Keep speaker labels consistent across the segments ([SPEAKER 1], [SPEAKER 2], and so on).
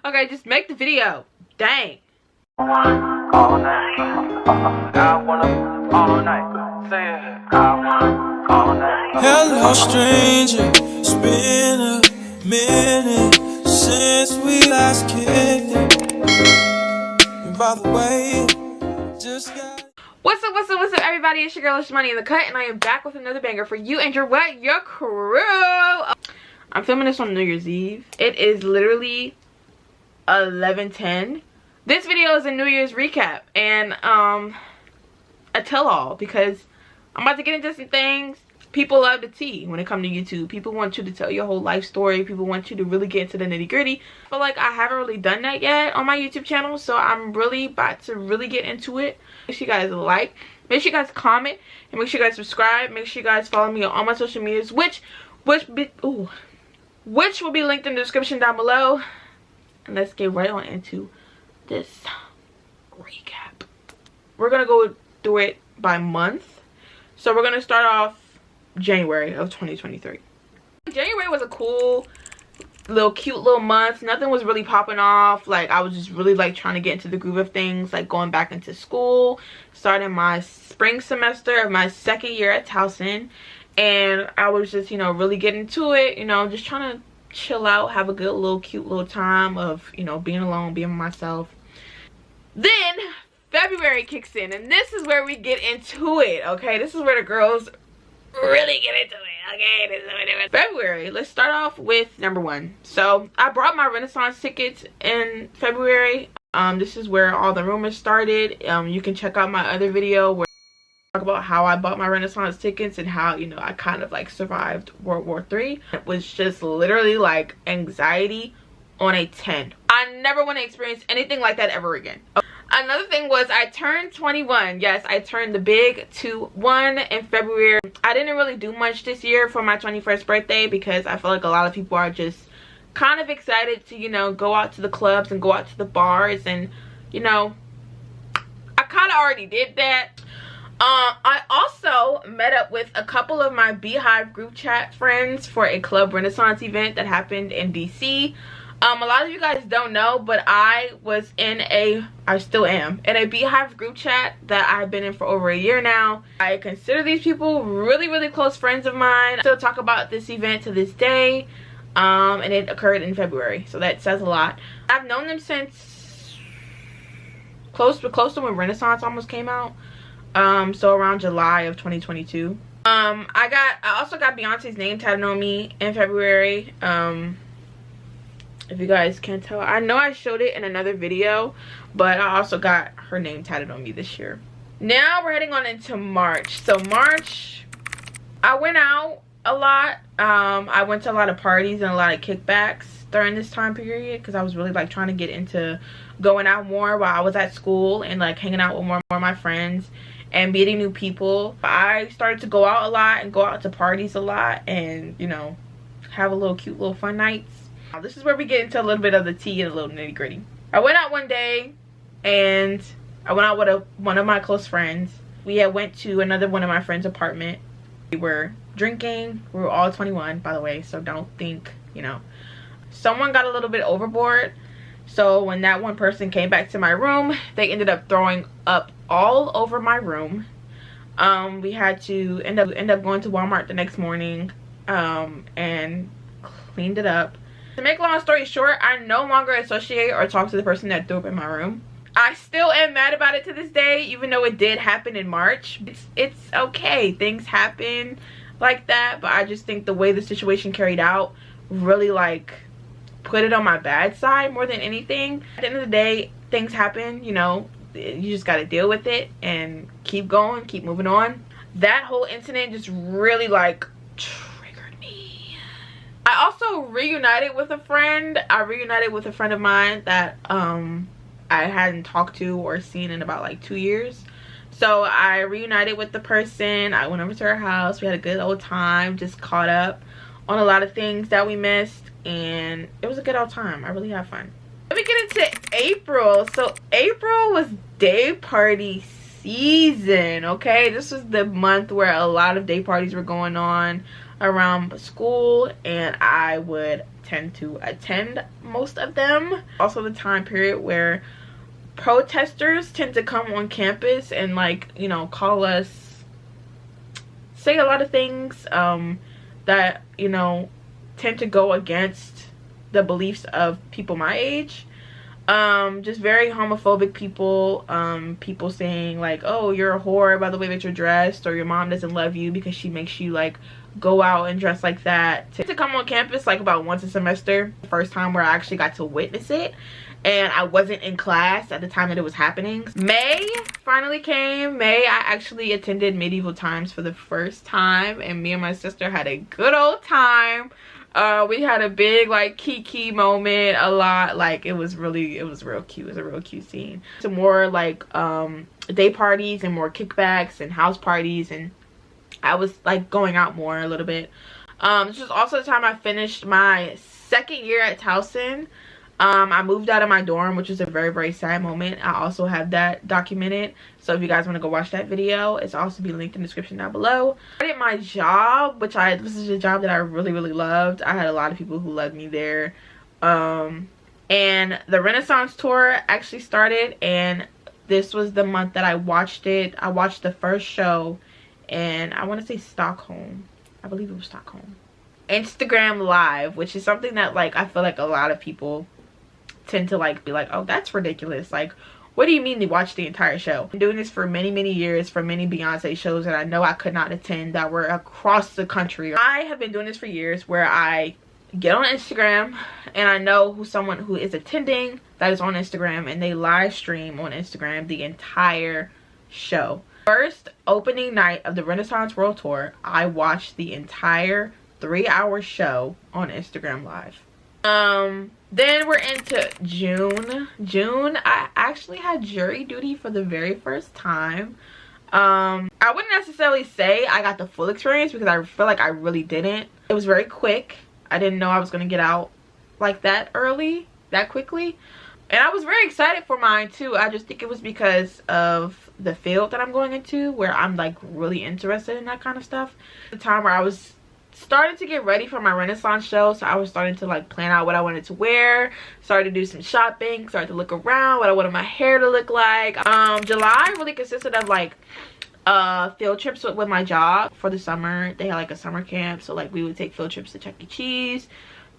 [SPEAKER 1] Okay, just make the video. Dang.
[SPEAKER 2] All night. I wanna all night. Say it. I wanna all night.
[SPEAKER 3] Hello, stranger. It's been a minute since we last kicked it. And by the way, just got.
[SPEAKER 1] What's up, everybody? It's your girl, it's Money in the Cut, and I am back with another banger for you and your what? Your crew. I'm filming this on New Year's Eve. It is literally 11:10. This video is a New Year's recap and a tell-all because I'm about to get into some things. People love the tea when it comes to YouTube. People want you to tell your whole life story. People want you to really get into the nitty-gritty. I feel like I haven't really done that yet on my YouTube channel, so I'm really about to really get into it. Make sure you guys like, make sure you guys comment, and make sure you guys subscribe. Make sure you guys follow me on all my social medias, which will be linked in the description down below. And let's get right on into this recap. We're gonna go through it by month. So we're gonna start off January of 2023. January was a cool cute little month. Nothing was really popping off. Like, I was just really like trying to get into the groove of things, like going back into school, starting my spring semester of my second year at Towson, and I was just, you know, really getting to it, you know, just trying to chill out, have a good little cute little time of, you know, being alone, being myself. Then February kicks in, and this is where we get into it. Okay, this is where the girls really get into it. Okay, this is what it is. February, let's start off with number one. So I brought my Renaissance tickets in February. This is where all the rumors started. You can check out my other video where I talk about how I bought my Renaissance tickets and how, you know, I kind of like survived World War III. It was just literally like anxiety on a 10. I never want to experience anything like that ever again. Another thing was I turned 21. Yes, I turned the big 2-1 in February. I didn't really do much this year for my 21st birthday because I feel like a lot of people are just kind of excited to, you know, go out to the clubs and go out to the bars, and, you know, I kind of already did that. I also met up with a couple of my Beehive group chat friends for a Club Renaissance event that happened in DC. A lot of you guys don't know, but I still am in a Beehive group chat that I've been in for over a year now. I consider these people really, really close friends of mine. I still talk about this event to this day, and it occurred in February, so that says a lot. I've known them since close to when Renaissance almost came out, so around July of 2022. I also got Beyonce's name tatted on me in February. If you guys can't tell, I know I showed it in another video, but I also got her name tatted on me this year. Now we're heading on into March. So March, I went out a lot. I went to a lot of parties and a lot of kickbacks during this time period because I was really like trying to get into going out more while I was at school and like hanging out with more of my friends and meeting new people. I started to go out a lot and go out to parties a lot and, you know, have a little cute little fun nights. This is where we get into a little bit of the tea and a little nitty gritty. I went out one day and I went out with one of my close friends. We had went to another one of my friend's apartment. We were drinking. We were all 21, by the way, so don't think, you know. Someone got a little bit overboard. So when that one person came back to my room, they ended up throwing up all over my room. We had to end up going to Walmart the next morning and cleaned it up. To make a long story short, I no longer associate or talk to the person that threw up in my room. I still am mad about it to this day, even though it did happen in March. It's okay. Things happen like that, but I just think the way the situation carried out really like put it on my bad side more than anything. At the end of the day, things happen, you know. You just got to deal with it and keep going, keep moving on. That whole incident just really like I also reunited with a friend. I reunited with a friend of mine that I hadn't talked to or seen in about like 2 years. So I reunited with the person. I went over to her house. We had a good old time, just caught up on a lot of things that we missed, and it was a good old time. I really had fun. Let me get into April. So April was day party season, okay? This was the month where a lot of day parties were going on. around school, and I would tend to attend most of them. Also the time period where protesters tend to come on campus and, like, you know, call us, say a lot of things that, you know, tend to go against the beliefs of people my age. Just very homophobic people. People saying like, oh, you're a whore by the way that you're dressed, or your mom doesn't love you because she makes you like go out and dress like that. To come on campus like about once a semester. The first time where I actually got to witness it, and I wasn't in class at the time that it was happening. May finally came. May, I actually attended medieval times for the first time, and me and my sister had a good old time. We had a big like kiki moment a lot. Like it was real cute. It was a real cute scene. Some more like day parties and more kickbacks and house parties, and I was like going out more a little bit. This was also the time I finished my second year at Towson. I moved out of my dorm, which was a very sad moment. I also have that documented, so if you guys want to go watch that video, it's also be linked in the description down below. I did my job, this is a job that I really loved. I had a lot of people who loved me there. And the Renaissance tour actually started, and this was the month that I watched it. I watched the first show, and I want to say Stockholm. I believe it was Stockholm. Instagram Live, which is something that like I feel like a lot of people tend to like be like, oh, that's ridiculous. Like, what do you mean they watched the entire show? I've been doing this for many years, for many Beyonce shows that I know I could not attend that were across the country. I have been doing this for years, where I get on Instagram and I know someone who is attending that is on Instagram, and they live stream on Instagram the entire show. First opening night of the Renaissance World Tour, I watched the entire 3-hour show on Instagram Live. Then we're into June. I actually had jury duty for the very first time. I wouldn't necessarily say I got the full experience, because I feel like I really didn't. It was very quick. I didn't know I was gonna get out like that early, that quickly. And I was very excited for mine too. I just think it was because of the field that I'm going into, where I'm like really interested in that kind of stuff. The time where I was started to get ready for my Renaissance show, so I was starting to like plan out what I wanted to wear, started to do some shopping, started to look around what I wanted my hair to look like. July really consisted of like field trips with my job for the summer. They had like a summer camp, so like we would take field trips to Chuck E. Cheese,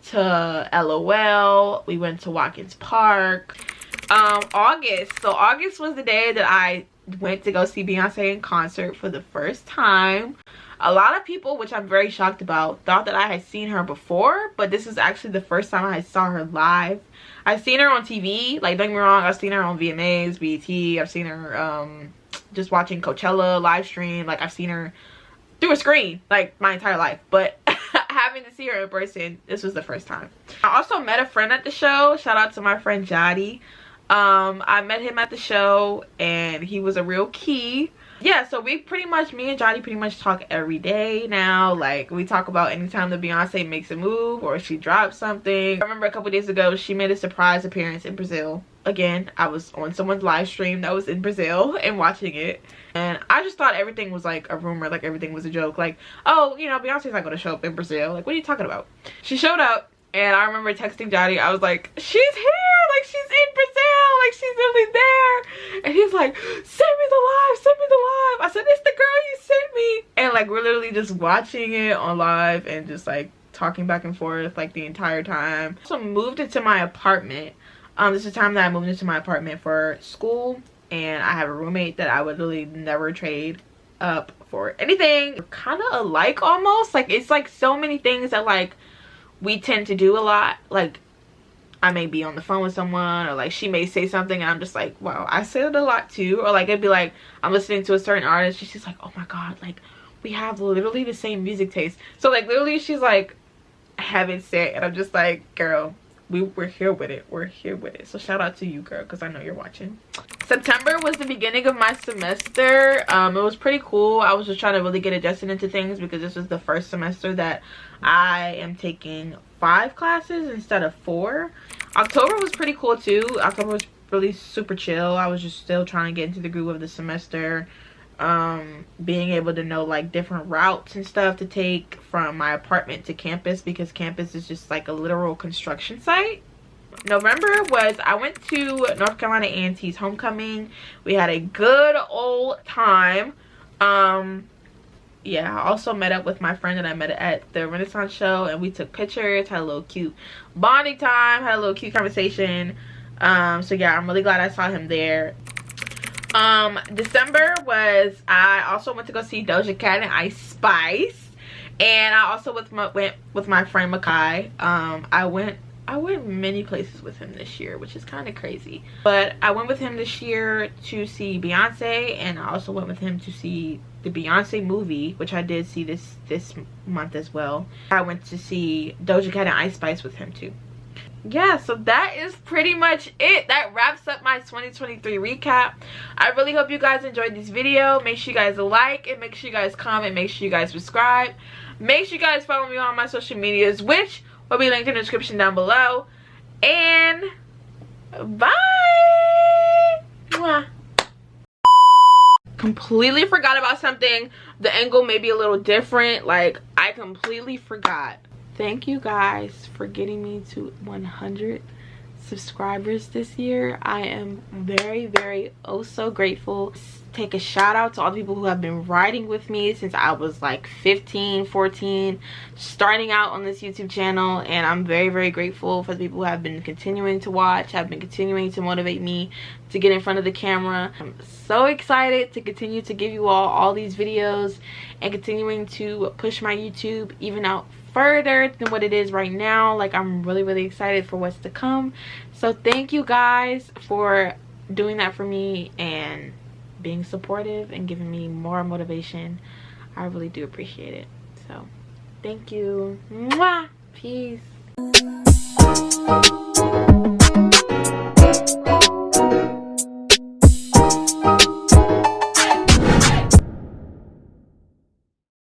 [SPEAKER 1] to LOL, we went to Watkins Park. August was the day that I went to go see Beyonce in concert for the first time. A lot of people, which I'm very shocked about, thought that I had seen her before, but this is actually the first time I saw her live. I've seen her on TV, like don't get me wrong, I've seen her on VMAs, BET, I've seen her just watching Coachella live stream, like I've seen her through a screen like my entire life, but having to see her in person, this was the first time. I also met a friend at the show. Shout out to my friend Jody. I met him at the show, and he was a real key. Yeah, so me and Jody pretty much talk every day now. Like, we talk about anytime that Beyonce makes a move or she drops something. I remember a couple days ago, she made a surprise appearance in Brazil. Again, I was on someone's live stream that was in Brazil and watching it. And I just thought everything was like a rumor, like everything was a joke. Like, oh, you know, Beyonce's not going to show up in Brazil. Like, what are you talking about? She showed up, and I remember texting Jody. I was like, she's here! Like, she's in Brazil! Like, she's really there! And he's like, send me the live! Send me the live! I said, it's the girl you sent me! And like, we're literally just watching it on live and just like talking back and forth like the entire time. So moved into my apartment. This is the time that I moved into my apartment for school, and I have a roommate that I would really never trade up for anything. We're kind of alike almost. Like, it's like so many things that like we tend to do a lot. Like, I may be on the phone with someone, or like she may say something and I'm just like, wow, I say it a lot too. Or like it'd be like I'm listening to a certain artist, she's just like, oh my god, like we have literally the same music taste. So like literally she's like, haven't said, and I'm just like, girl, we're here with it. We're here with it. So shout out to you, girl, because I know you're watching. September was the beginning of my semester. It was pretty cool. I was just trying to really get adjusted into things, because this was the first semester that I am taking 5 classes instead of 4. October was pretty cool too. October was really super chill. I was just still trying to get into the groove of the semester. being able to know like different routes and stuff to take from my apartment to campus, because campus is just like a literal construction site. November was, I went to North Carolina A&T's homecoming. We had a good old time. Yeah, I also met up with my friend that I met at the Renaissance show, and we took pictures, had a little cute bonding time, had a little cute conversation. So yeah, I'm really glad I saw him there. December was, I also went to go see Doja Cat and Ice Spice, and I also went with my friend Makai. I went many places with him this year, which is kind of crazy. But I went with him this year to see Beyonce, and I also went with him to see the Beyonce movie, which I did see this month as well. I went to see Doja Cat and Ice Spice with him too. Yeah, so that is pretty much it. That wraps up my 2023 recap. I really hope you guys enjoyed this video. Make sure you guys like it, make sure you guys comment, make sure you guys subscribe. Make sure you guys follow me on my social medias, which will be linked in the description down below. And bye. Mwah. Completely forgot about something. The angle may be a little different. Like, I completely forgot. Thank you guys for getting me to 100 subscribers this year. I am very, very so grateful. Take a shout out to all the people who have been riding with me since I was like 15, 14, starting out on this YouTube channel. And I'm very, very grateful for the people who have been continuing to watch, have been continuing to motivate me to get in front of the camera. I'm so excited to continue to give you all these videos and continuing to push my YouTube even out further than what it is right now. Like, I'm really, really excited for what's to come. So thank you guys for doing that for me and being supportive and giving me more motivation. I really do appreciate it. So thank you. Mwah! Peace.